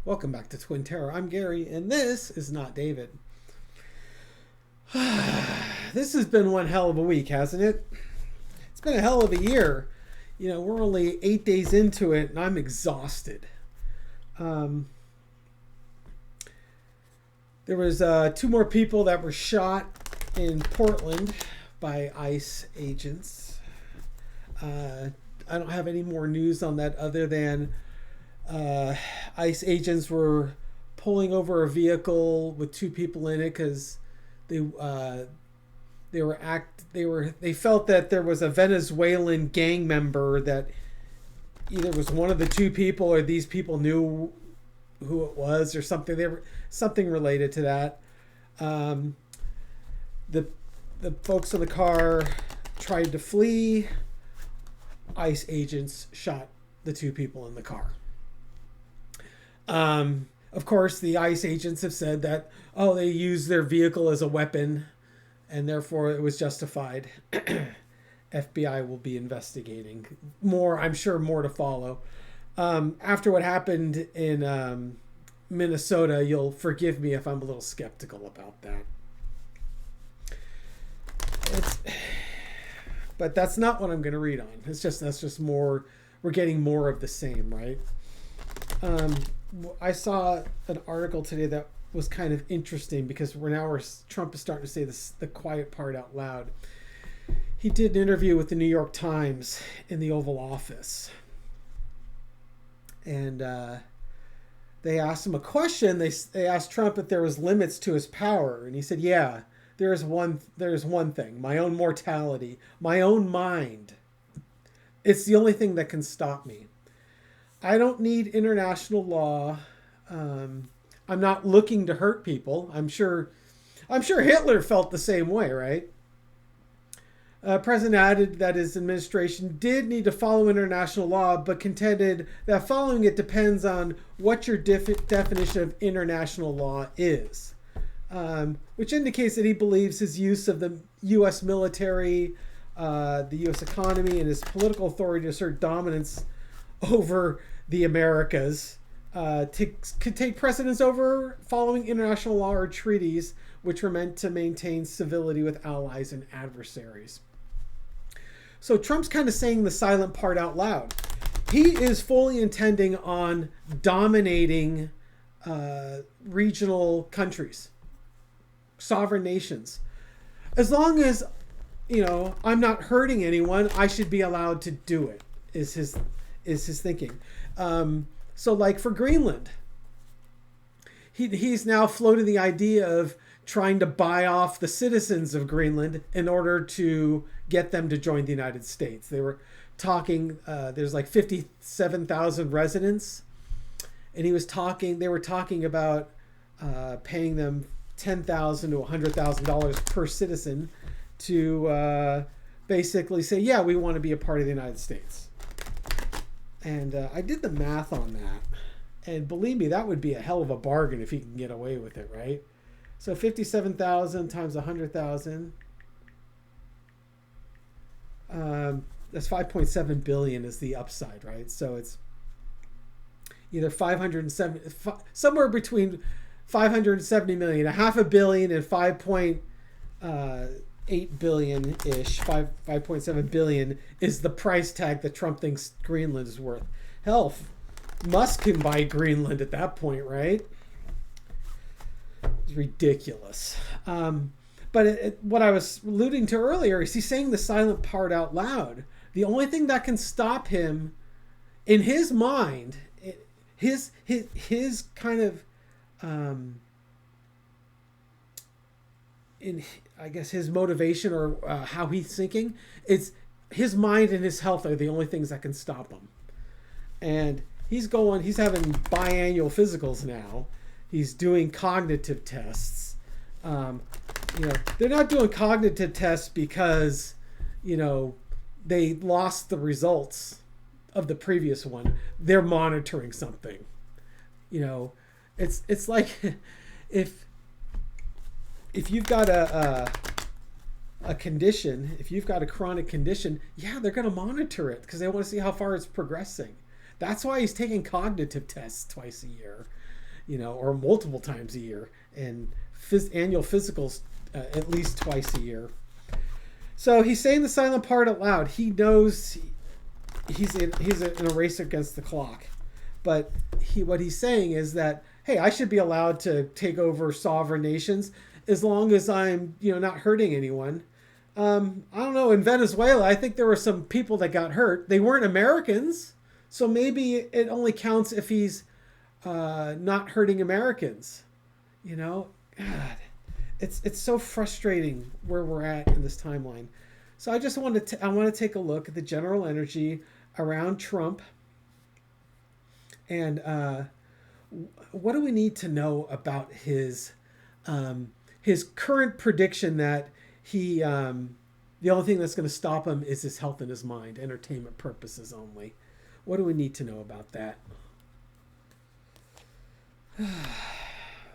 Welcome back to Twin Terror. I'm Gary, and this is not David. This has been one hell of a week, hasn't it? It's been a hell of a year. You know, we're only 8 days into it, and I'm exhausted. There was 2 more people that were shot in Portland by ICE agents. I don't have any more news on that other than ICE agents were pulling over a vehicle with 2 people in it because they felt that there was a Venezuelan gang member that either was one of the 2 people or these people knew who it was or something. They were something related to that. The folks in the car tried to flee. ICE agents shot the 2 people in the car. Of course, the ICE agents have said that, they used their vehicle as a weapon and therefore it was justified. FBI will be investigating more. I'm sure more to follow. After what happened in Minnesota, you'll forgive me if I'm a little skeptical about that. But that's not what I'm going to read on. That's just more. We're getting more of the same, right? I saw an article today that was kind of interesting because Trump is starting to say the quiet part out loud. He did an interview with the New York Times in the Oval Office, and they asked him a question. They asked Trump if there was limits to his power, and he said, "Yeah, there's one thing: my own mortality, my own mind. It's the only thing that can stop me. I don't need international law. I'm not looking to hurt people. I'm sure Hitler felt the same way, right?" President added that his administration did need to follow international law, but contended that following it depends on what your definition of international law is, which indicates that he believes his use of the U.S. military, the U.S. economy, and his political authority to assert dominance over the Americas could take precedence over following international law or treaties which were meant to maintain civility with allies and adversaries. So Trump's kind of saying the silent part out loud. He is fully intending on dominating regional countries, sovereign nations. As long as, I'm not hurting anyone, I should be allowed to do it, is his thinking. So like for Greenland, he's now floated the idea of trying to buy off the citizens of Greenland in order to get them to join the United States. They were talking, there's like 57,000 residents, and they were talking about paying them $10,000 to $100,000 per citizen to basically say, yeah, we want to be a part of the United States. And I did the math on that. And believe me, that would be a hell of a bargain if he can get away with it, right? So 57,000 times 100,000. That's 5.7 billion is the upside, right? So it's either 570, somewhere between 570 million, a half a billion, and 5.8 billion-ish, 5.7 billion is the price tag that Trump thinks Greenland is worth. Hell, Musk can buy Greenland at that point, right? It's ridiculous. But what I was alluding to earlier is he's saying the silent part out loud. The only thing that can stop him, in his mind, his kind of, in I guess his motivation or how he's thinking, it's his mind and his health are the only things that can stop him. And he's having biannual physicals now. He's doing cognitive tests. They're not doing cognitive tests because, they lost the results of the previous one. They're monitoring something. It's like if you've got a condition, if you've got a chronic condition, yeah, they're going to monitor it because they want to see how far it's progressing. That's why he's taking cognitive tests twice a year. or multiple times a year, and annual physicals at least twice a year. So he's saying the silent part out loud. He knows he's in a race against the clock, but what he's saying is that, hey, I should be allowed to take over sovereign nations as long as I'm not hurting anyone. I don't know. In Venezuela, I think there were some people that got hurt. They weren't Americans, so maybe it only counts if he's not hurting Americans. God, it's so frustrating where we're at in this timeline. So I just want to take a look at the general energy around Trump, and what do we need to know about his current prediction that he the only thing that's going to stop him is his health and his mind, entertainment purposes only. What do we need to know about that?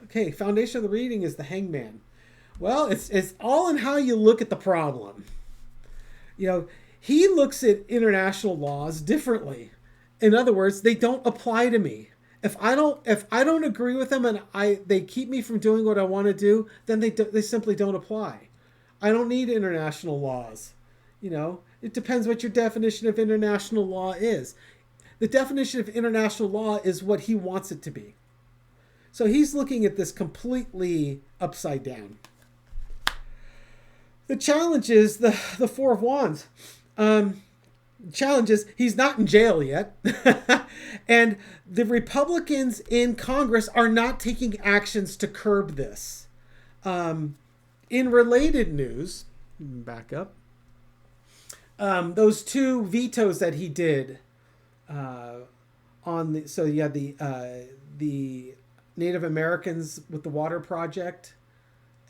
Okay, foundation of the reading is the Hangman. Well, it's all in how you look at the problem. He looks at international laws differently. In other words, they don't apply to me. If I don't agree with them and they keep me from doing what I want to do, then they simply don't apply. I don't need international laws. It depends what your definition of international law is. The definition of international law is what he wants it to be. So he's looking at this completely upside down. The challenge is the Four of Wands. Challenge is he's not in jail yet. And the Republicans in Congress are not taking actions to curb this. In related news, back up, those 2 vetoes that he did on the Native Americans with the water project,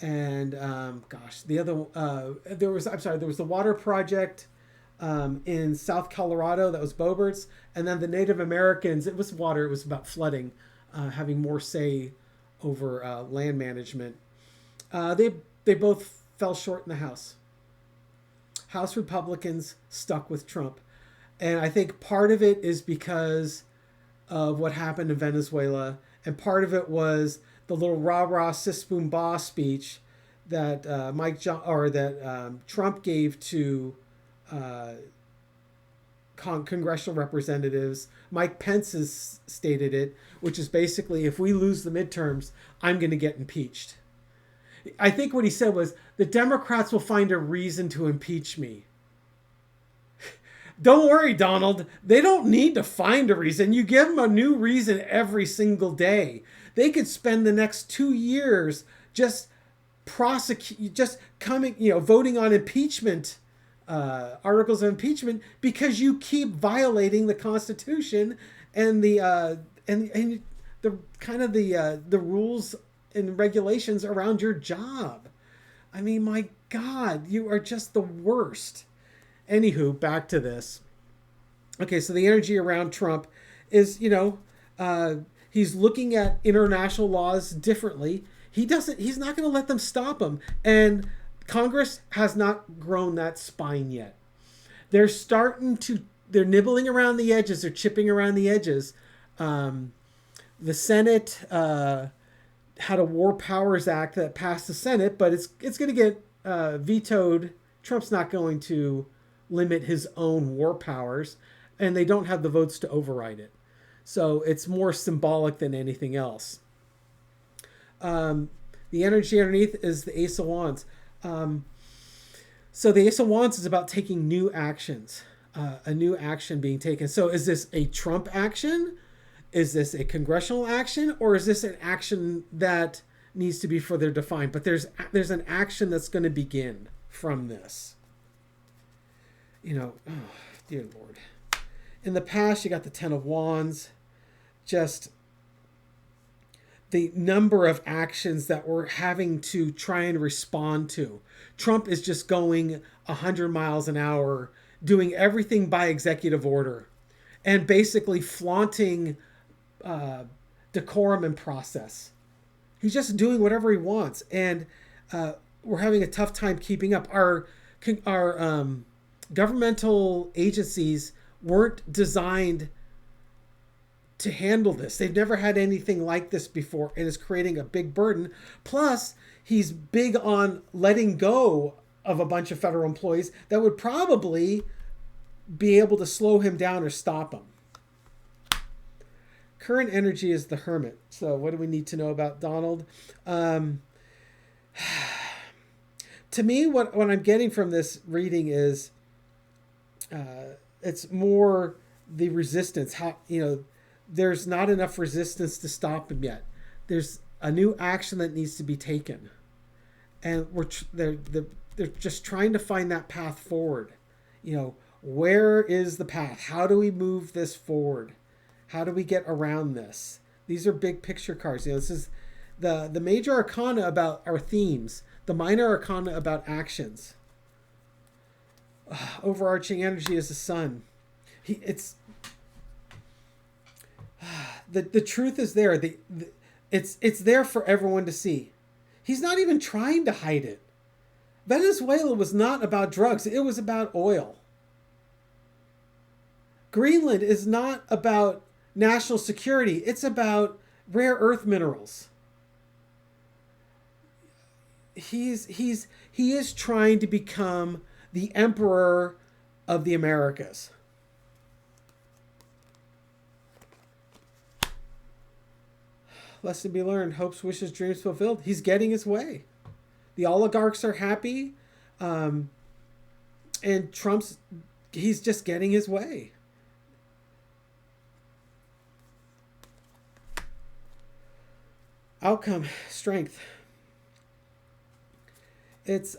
and the other there was the water project in South Colorado that was Boebert's, and then the Native Americans, it was about flooding, having more say over land management. They both fell short in the House. House Republicans stuck with Trump. And I think part of it is because of what happened in Venezuela, and part of it was the little rah-rah sis boom bah speech that Trump gave to congressional representatives. Mike Pence has stated it, which is basically, if we lose the midterms, I'm going to get impeached. I think what he said was, the Democrats will find a reason to impeach me. Don't worry, Donald. They don't need to find a reason. You give them a new reason every single day. They could spend the next 2 years just voting on impeachment, articles of impeachment, because you keep violating the Constitution and the rules and regulations around your job. I mean, my God, you are just the worst. Anywho, back to this. Okay, so the energy around Trump is, he's looking at international laws differently. He's not going to let them stop him. And Congress has not grown that spine yet. They're nibbling around the edges. They're chipping around the edges. The Senate had a War Powers Act that passed the Senate, but it's going to get vetoed. Trump's not going to limit his own war powers, and they don't have the votes to override it. So it's more symbolic than anything else. The energy underneath is the Ace of Wands. So the Ace of Wands is about taking new actions, a new action being taken. So is this a Trump action? Is this a congressional action? Or is this an action that needs to be further defined? But there's an action that's going to begin from this. Oh, dear Lord. In the past, you got the Ten of Wands. Just the number of actions that we're having to try and respond to. Trump is just going 100 miles an hour, doing everything by executive order, and basically flaunting decorum and process. He's just doing whatever he wants, and we're having a tough time keeping up. Our governmental agencies weren't designed to handle this. They've never had anything like this before, and is creating a big burden. Plus, he's big on letting go of a bunch of federal employees that would probably be able to slow him down or stop him. Current energy is the hermit. So what do we need to know about Donald? To me, what I'm getting from this reading is it's more the resistance. How, there's not enough resistance to stop him yet. There's a new action that needs to be taken, and they're just trying to find that path forward. Where is the path? How do we move this forward? How do we get around this? These are big picture cards. This is the major arcana about our themes. The minor arcana about actions. Overarching energy is the sun. The truth is there. It's there for everyone to see. He's not even trying to hide it. Venezuela was not about drugs. It was about oil. Greenland is not about national security. It's about rare earth minerals. He is trying to become the emperor of the Americas. Lesson to be learned: hopes, wishes, dreams fulfilled. He's getting his way. The oligarchs are happy, and he's just getting his way. Outcome, strength. It's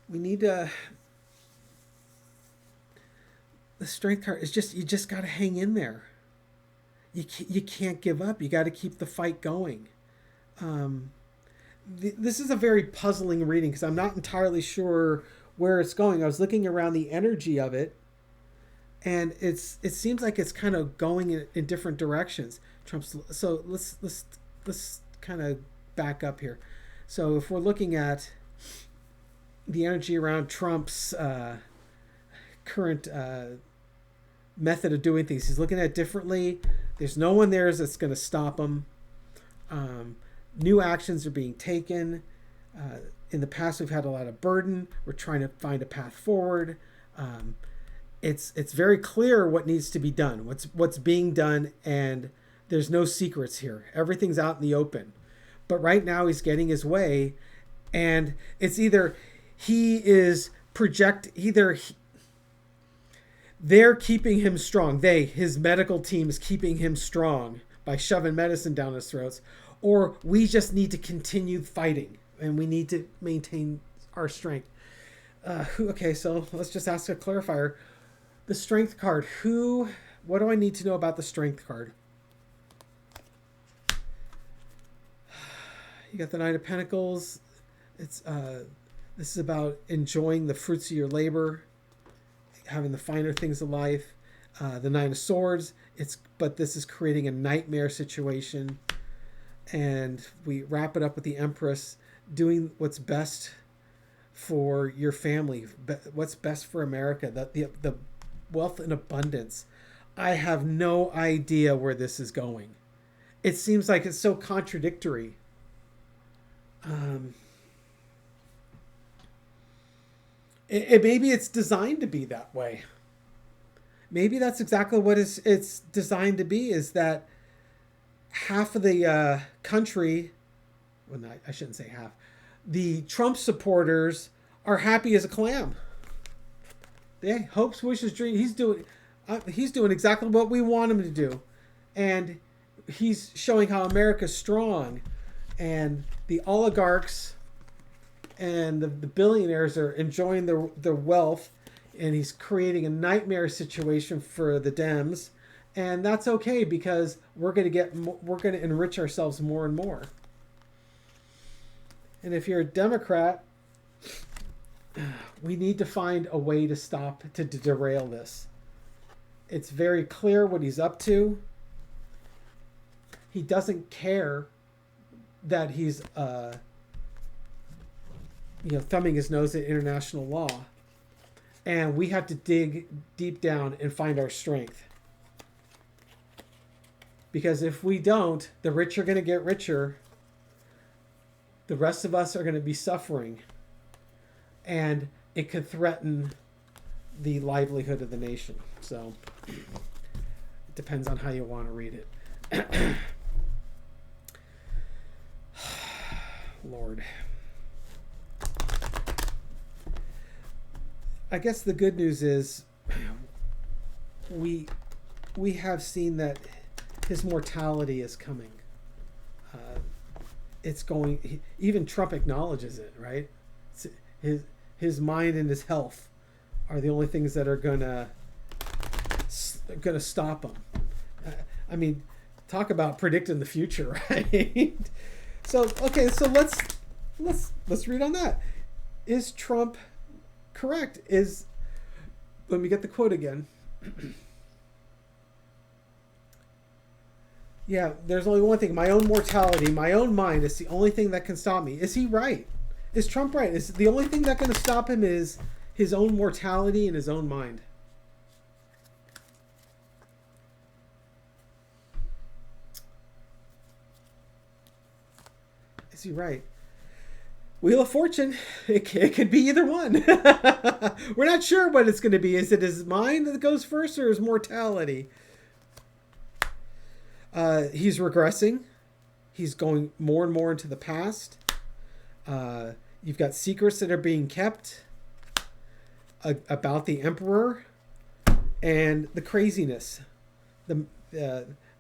we need to. The strength card is just, you just got to hang in there. You can't give up. You got to keep the fight going. This is a very puzzling reading because I'm not entirely sure where it's going. I was looking around the energy of it, and it seems like it's kind of going in different directions. So let's kind of back up here. So if we're looking at the energy around Trump's current method of doing things, he's looking at it differently. There's no one there that's going to stop him. New actions are being taken. In the past, we've had a lot of burden. We're trying to find a path forward. It's very clear what needs to be done, what's being done, and there's no secrets here. Everything's out in the open. But right now, he's getting his way, and it's either they're keeping him strong. His medical team is keeping him strong by shoving medicine down his throats. Or we just need to continue fighting and we need to maintain our strength. Okay, so let's just ask a clarifier. The strength card. What do I need to know about the strength card? You got the Knight of Pentacles. This is about enjoying the fruits of your labor, having the finer things of life. The Nine of Swords. But this is creating a nightmare situation. And we wrap it up with the Empress, doing what's best for your family, what's best for America, the wealth and abundance. I have no idea where this is going. It seems like it's so contradictory. Maybe it's designed to be that way. Maybe that's exactly what it's designed to be, is that half of the country, well, no, I shouldn't say half, the Trump supporters are happy as a clam. Hopes, wishes, dreams. He's doing exactly what we want him to do. And he's showing how America's strong. And the oligarchs and the billionaires are enjoying their wealth. And he's creating a nightmare situation for the Dems. And that's okay, because we're going to enrich ourselves more and more. And if you're a Democrat, we need to find a way to derail this. It's very clear what he's up to. He doesn't care that he's thumbing his nose at international law. And we have to dig deep down and find our strength. Because if we don't, the rich are going to get richer. The rest of us are going to be suffering. And it could threaten the livelihood of the nation. So it depends on how you want to read it. Lord. I guess the good news is we have seen that his mortality is coming. It's going. Even Trump acknowledges it, right? His mind and his health are the only things that are gonna stop him. I mean, talk about predicting the future, right? So okay, so let's read on that. Is Trump correct? Let me get the quote again. Yeah, there's only one thing. My own mortality, my own mind is the only thing that can stop me. Is he right? Is Trump right? Is the only thing that's going to stop him is his own mortality and his own mind? Is he right? Wheel of Fortune, it could be either one. We're not sure what it's going to be. Is it his mind that goes first or his mortality? He's regressing. He's going more and more into the past. You've got secrets that are being kept about the emperor and the craziness,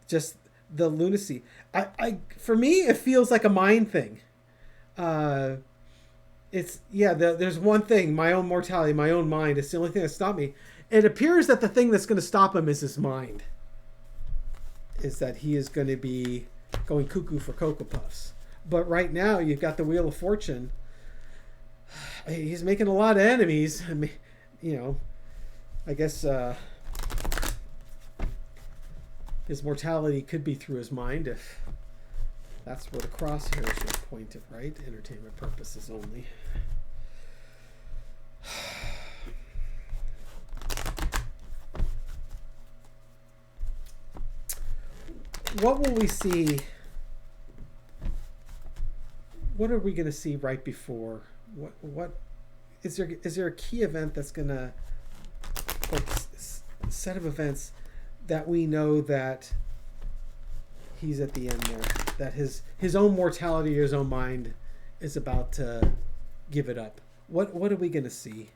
just the lunacy. For me, it feels like a mind thing. There's one thing, my own mortality, my own mind. It's the only thing that stopped me. It appears that the thing that's going to stop him is his mind. Is that he is going to be going cuckoo for Cocoa Puffs. But right now, you've got the Wheel of Fortune. He's making a lot of enemies. I mean, I guess his mortality could be through his mind if that's where the crosshairs are pointed, right? Entertainment purposes only. What will we see? What are we going to see right before? What is there? Is there a key event that's going to, like, set of events that we know that he's at the end there? That his own mortality or his own mind is about to give it up. What are we going to see?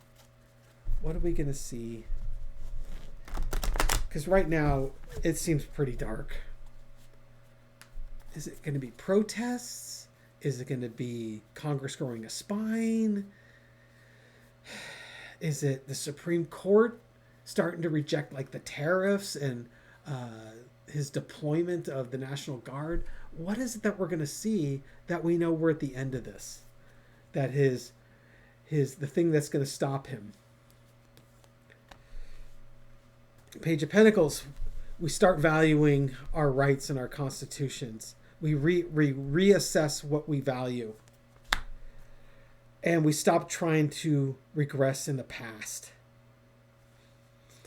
What are we going to see? Because right now it seems pretty dark. Is it going to be protests? Is it going to be Congress growing a spine? Is it the Supreme Court starting to reject, like, the tariffs and his deployment of the National Guard? What is it that we're going to see that we know we're at the end of this? That the thing that's going to stop him. Page of Pentacles, we start valuing our rights and our constitutions. We reassess what we value. And we stop trying to regress in the past.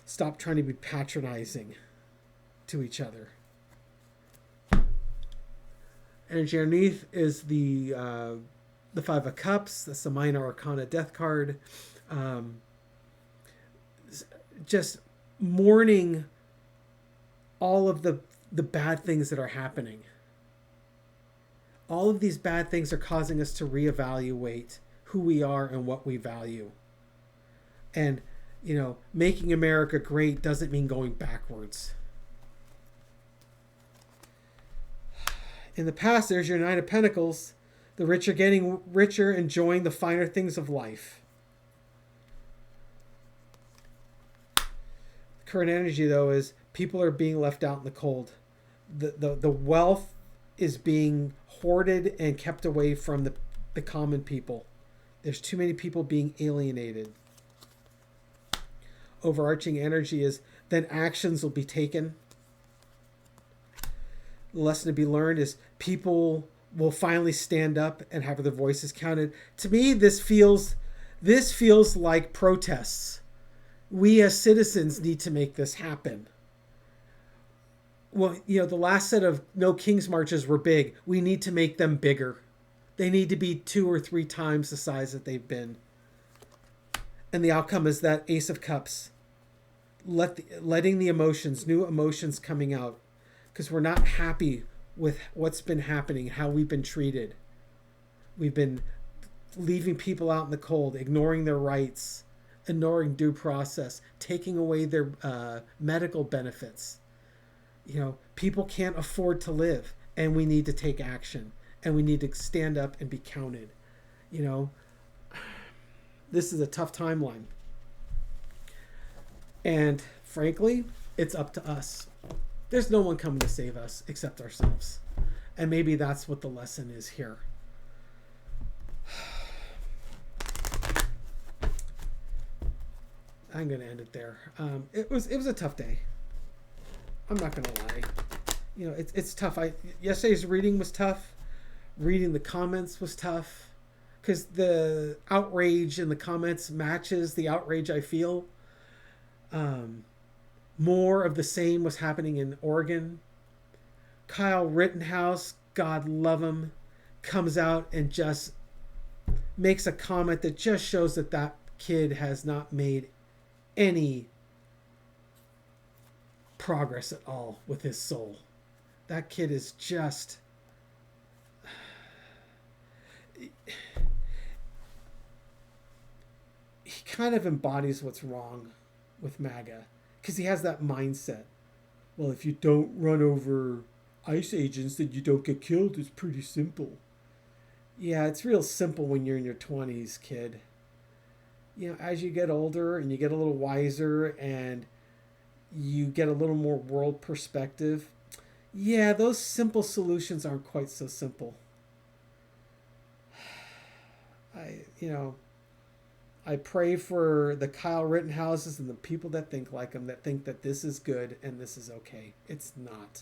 Stop trying to be patronizing to each other. Energy underneath is the Five of Cups. That's the Minor Arcana Death card. Just mourning all of the bad things that are happening. All of these bad things are causing us to reevaluate who we are and what we value. And, making America great doesn't mean going backwards. In the past, there's your Nine of Pentacles. The rich are getting richer, enjoying the finer things of life. The current energy, though, is people are being left out in the cold. The wealth is being hoarded and kept away from the common people. There's too many people being alienated. Overarching energy is then actions will be taken. The lesson to be learned is people will finally stand up and have their voices counted. To me, this feels like protests. We as citizens need to make this happen. Well, the last set of No King's Marches were big. We need to make them bigger. They need to be 2 or 3 times the size that they've been. And the outcome is that Ace of Cups. Letting the emotions, new emotions coming out. Because we're not happy with what's been happening, how we've been treated. We've been leaving people out in the cold, ignoring their rights, ignoring due process, taking away their medical benefits. People can't afford to live, and we need to take action, and we need to stand up and be counted. This is a tough timeline. And frankly, it's up to us. There's no one coming to save us except ourselves. And maybe that's what the lesson is here. I'm going to end it there. It was a tough day. I'm not going to lie. It's tough. Yesterday's reading was tough. Reading the comments was tough. Because the outrage in the comments matches the outrage I feel. More of the same was happening in Oregon. Kyle Rittenhouse, God love him, comes out and just makes a comment that just shows that kid has not made any progress at all with his soul. That kid is just... He kind of embodies what's wrong with MAGA. Because he has that mindset. Well, if you don't run over ICE agents, then you don't get killed. It's pretty simple. Yeah, it's real simple when you're in your 20s, kid. As you get older and you get a little wiser and you get a little more world perspective, yeah, those simple solutions aren't quite so simple. I pray for the Kyle Rittenhouses and the people that think like him, that think that this is good and this is okay. It's not.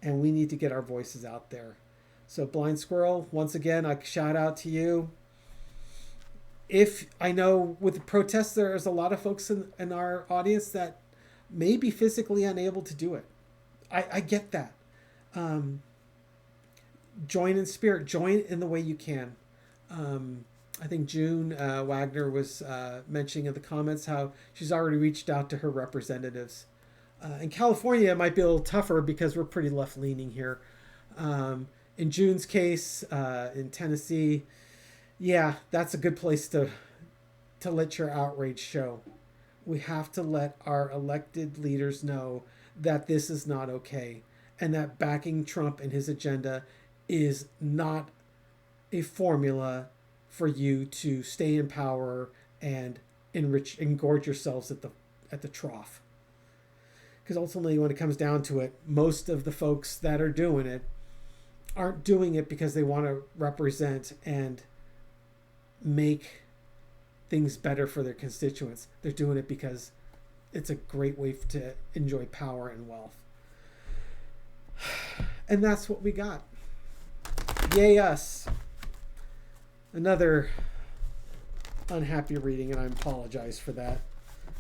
And we need to get our voices out there. So Blind Squirrel, once again, I shout out to you. If I know with the protests, there's a lot of folks in our audience that may be physically unable to do it. I get that. Join in spirit. Join in the way you can. I think June Wagner was mentioning in the comments how she's already reached out to her representatives. In California, it might be a little tougher because we're pretty left-leaning here. In June's case, in Tennessee, yeah, that's a good place to let your outrage show. We have to let our elected leaders know that this is not okay and that backing Trump and his agenda is not a formula for you to stay in power and enrich and gorge yourselves at the trough. Because ultimately, when it comes down to it, most of the folks that are doing it aren't doing it because they want to represent and make things better for their constituents. They're doing it because it's a great way to enjoy power and wealth. And that's what we got. Yay us. Another unhappy reading, and I apologize for that.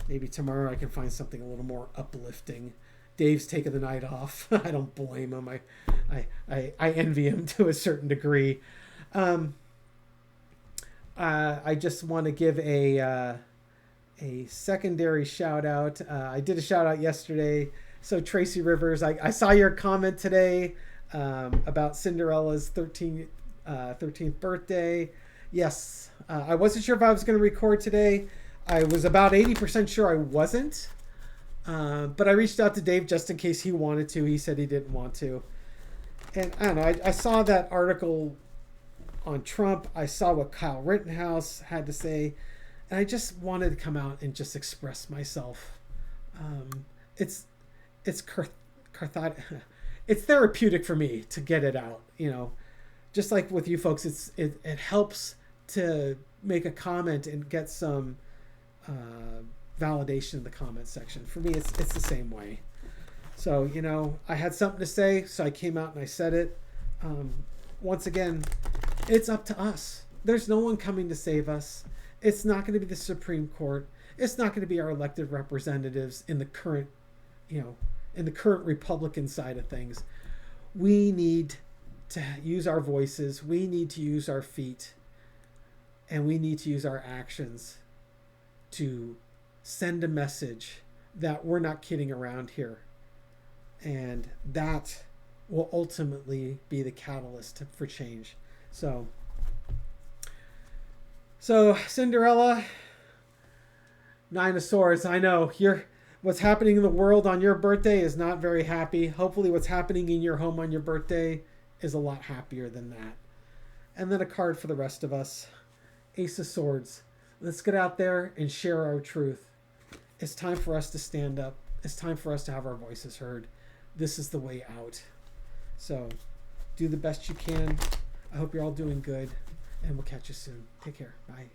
Maybe tomorrow I can find something a little more uplifting. Dave's taking the night off. I don't blame him. I envy him to a certain degree. I just want to give a secondary shout out. I did a shout out yesterday. So Tracy Rivers, I saw your comment today about Cinderella's 13th birthday. Yes, I wasn't sure if I was going to record today. I was about 80% sure I wasn't. But I reached out to Dave just in case he wanted to. He said he didn't want to. And I don't know, I saw that article on Trump. I saw what Kyle Rittenhouse had to say. And I just wanted to come out and just express myself. It's therapeutic for me to get it out, just like with you folks. It helps to make a comment and get some validation in the comment section. For me, it's the same way. So, I had something to say, so I came out and I said it. Once again, it's up to us. There's no one coming to save us. It's not going to be the Supreme Court. It's not going to be our elected representatives in the current, in the current Republican side of things. We need to use our voices. We need to use our feet. And we need to use our actions to send a message that we're not kidding around here. And that will ultimately be the catalyst for change. So Cinderella, Nine of Swords, I know what's happening in the world on your birthday is not very happy. Hopefully what's happening in your home on your birthday is a lot happier than that. And then a card for the rest of us. Ace of Swords. Let's get out there and share our truth. It's time for us to stand up. It's time for us to have our voices heard. This is the way out. So do the best you can. I hope you're all doing good. And we'll catch you soon. Take care. Bye.